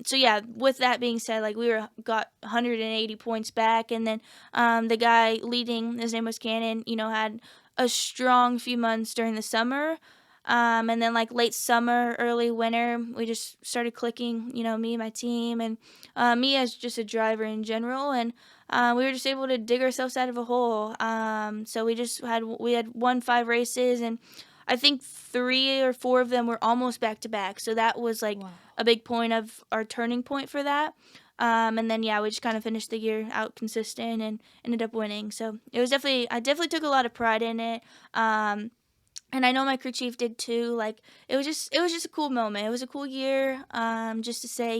So yeah, with that being said, like we got 180 points back, and then the guy leading, his name was Cannon, had a strong few months during the summer. And then like late summer, early winter, we just started clicking, me and my team, and me as just a driver in general. And we were just able to dig ourselves out of a hole. So we had won 5 races, and I think 3 or 4 of them were almost back to back. So that was like a big point of our turning point for that. And then we just kind of finished the year out consistent and ended up winning. So it was I definitely took a lot of pride in it. And I know my crew chief did too. Like it was just a cool moment. It was a cool year. Just to say,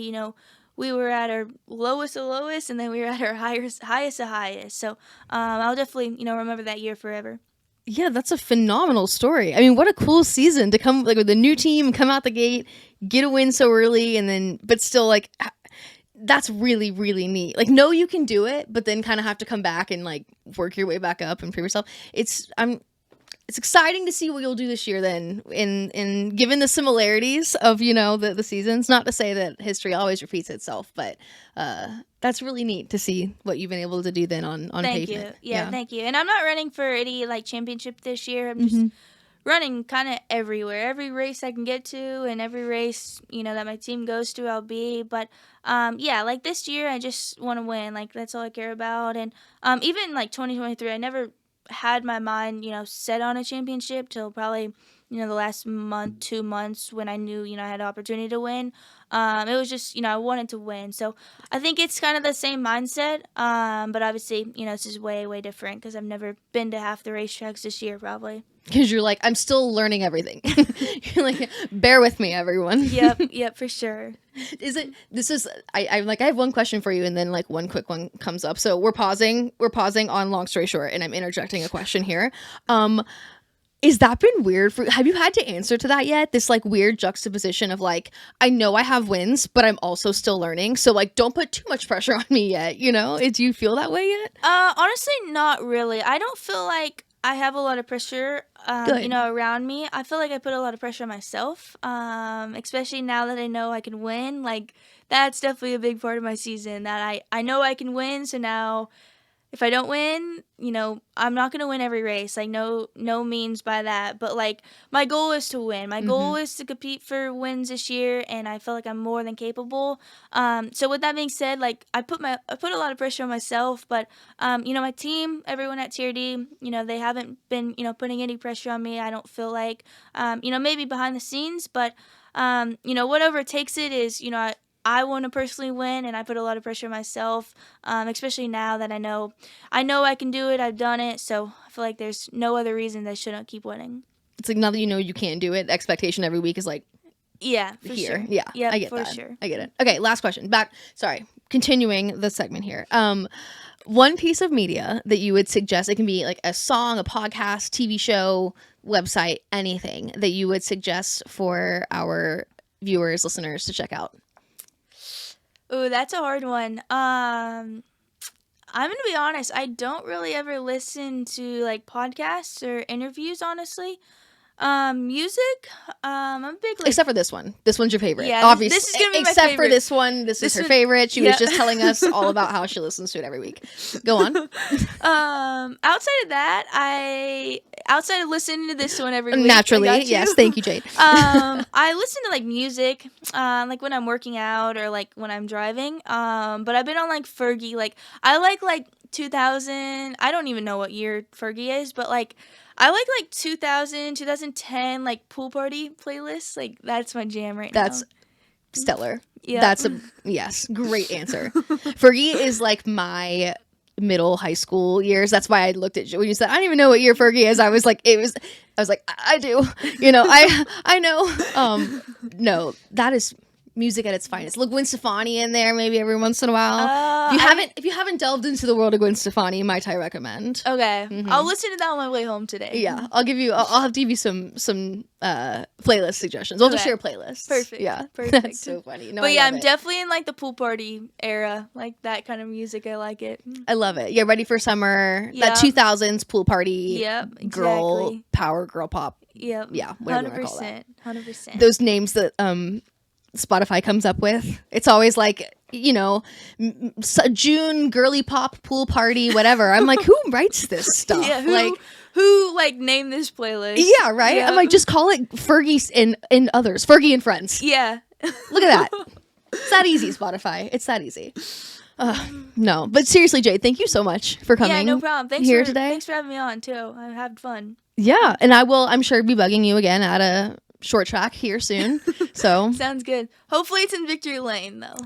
we were at our lowest of lowest, and then we were at our highest of highest. So I'll definitely remember that year forever. Yeah, that's a phenomenal story. I mean, what a cool season to come like with a new team, come out the gate, get a win so early, and then but still like that's really, really neat. Like, know you can do it, but then kind of have to come back and like work your way back up and prove yourself. it's exciting to see what you'll do this year then in given the similarities of, you know, the seasons. Not to say that history always repeats itself, but that's really neat to see what you've been able to do then on Thank pavement. you. Yeah, thank you. And I'm not running for any like championship this year. I'm just running kind of everywhere. Every race I can get to, and every race, you know, that my team goes to, I'll be. But yeah, like this year I just want to win. Like that's all I care about. And even like 2023, I never had my mind, you know, set on a championship till probably, you know, the last month, 2 months when I knew, you know, I had the opportunity to win. It was just, you know, I wanted to win. So I think it's kind of the same mindset. But obviously, you know, this is way, way different because I've never been to half the racetracks this year, probably. Because you're like, I'm still learning everything. You're like, bear with me, everyone. Yep, for sure. I have one question for you, and then like one quick one comes up. So we're pausing on long story short, and I'm interjecting a question here. Is that been weird for, have you had to answer to that yet? This like weird juxtaposition of like, I know I have wins, but I'm also still learning. So like, don't put too much pressure on me yet. You know, do you feel that way yet? Honestly, not really. I don't feel like I have a lot of pressure, you know, around me. I feel like I put a lot of pressure on myself, especially now that I know I can win. Like, that's definitely a big part of my season, that I know I can win. So now if I don't win, you know, I'm not going to win every race. Like, no means by that. But, like, my goal is to win. My goal is to compete for wins this year, and I feel like I'm more than capable. So with that being said, like, I put a lot of pressure on myself. But, you know, my team, everyone at TRD, you know, they haven't been, you know, putting any pressure on me. I don't feel like, you know, maybe behind the scenes. But, you know, whatever takes it is, you know, I want to personally win, and I put a lot of pressure on myself, especially now that I know I can do it. I've done it, so I feel like there's no other reason that I shouldn't keep winning. It's like now that you know you can't do it, expectation every week is like, yeah, for here. Sure. Yeah, yep, I get for that. Sure. I get it. Okay, last question. Continuing the segment here. One piece of media that you would suggest, it can be like a song, a podcast, TV show, website, anything that you would suggest for our viewers, listeners to check out. Ooh, that's a hard one. I'm gonna be honest. I don't really ever listen to like podcasts or interviews. Honestly, music. I'm a big except for this one. This one's your favorite. Yeah, obviously. This is gonna be my except favorite. For this one. This is her favorite. She was just telling us all about how she listens to it every week. Go on. Outside of that, outside of listening to this one every week, naturally, yes. Thank you, Jade. I listen to like music, like when I'm working out or like when I'm driving. But I've been on like Fergie. Like I like 2000. I don't even know what year Fergie is, but like I like 2000, 2010 like pool party playlists. Like that's my jam now. That's stellar. Yeah. That's yes, great answer. Fergie is like my middle high school years. That's why I looked at you when you said I don't even know what year Fergie is. I was like I do. You know, I know. No, that is music at its finest. Look, Gwen Stefani in there maybe every once in a while. If you haven't delved into the world of Gwen Stefani, might I recommend. Okay. I'll listen to that on my way home today. Yeah, I'll have to give you some playlist suggestions. We'll just share playlists. Perfect. Yeah, perfect. That's so funny. No, but yeah, I'm definitely in like the pool party era, like that kind of music. I like it. I love it. Yeah, ready for summer. That 2000s pool party. Yep, exactly. Girl power, girl pop. Yep. Yeah, whatever you want to call that. 100%. Those names that Spotify comes up with. It's always like, you know, June girly pop pool party, whatever. I'm like, who writes this stuff? Yeah, who named this playlist? Yeah, right. Yep. I'm like, just call it Fergie and others. Fergie and friends. Yeah. Look at that. It's that easy, Spotify. It's that easy. No, but seriously, Jade, thank you so much for coming. Yeah, no problem. Thanks for having me on too. I had fun. Yeah, and I'm sure be bugging you again at a short track here soon. So sounds good. Hopefully it's in Victory Lane though.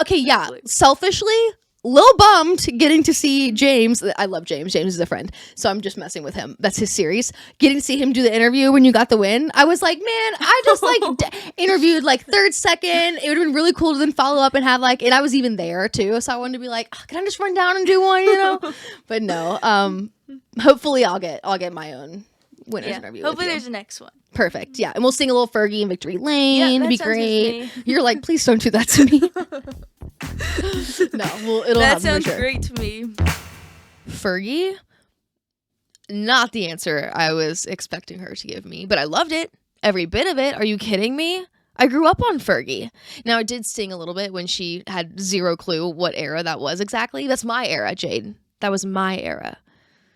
Okay, yeah. Selfishly, little bummed getting to see James. I love James. James is a friend, so I'm just messing with him. That's his series. Getting to see him do the interview when you got the win, I was like, man, I just like interviewed like third, second. It would have been really cool to then follow up and have like, and I was even there too, so I wanted to be like, can I just run down and do one, you know? But no. Hopefully I'll get my own winner's interview. Hopefully there's a next one. Perfect. Yeah, and we'll sing a little Fergie in Victory Lane. Yeah, it'd be great. You're like, please don't do that to me. No, it'll that happen sounds for sure. great to me. Fergie, not the answer I was expecting her to give me, but I loved it. Every bit of it. Are you kidding me? I grew up on Fergie. Now, it did sting a little bit when she had zero clue what era that was exactly. That's my era, Jade. That was my era.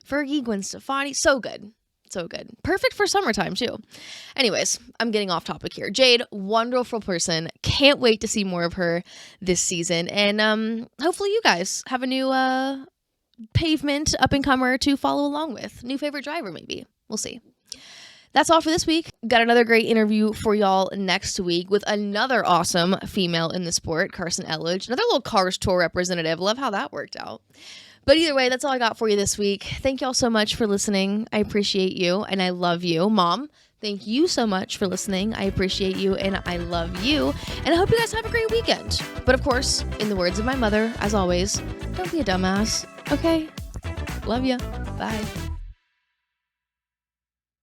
Fergie, Gwen Stefani, so good. So good. Perfect for summertime, too. Anyways, I'm getting off topic here. Jade, wonderful person. Can't wait to see more of her this season. And hopefully you guys have a new pavement up-and-comer to follow along with. New favorite driver, maybe. We'll see. That's all for this week. Got another great interview for y'all next week with another awesome female in the sport, Carson Elledge. Another little Cars Tour representative. Love how that worked out. But either way, that's all I got for you this week. Thank y'all so much for listening. I appreciate you and I love you. Mom, thank you so much for listening. I appreciate you and I love you. And I hope you guys have a great weekend. But of course, in the words of my mother, as always, don't be a dumbass, okay? Love ya. Bye.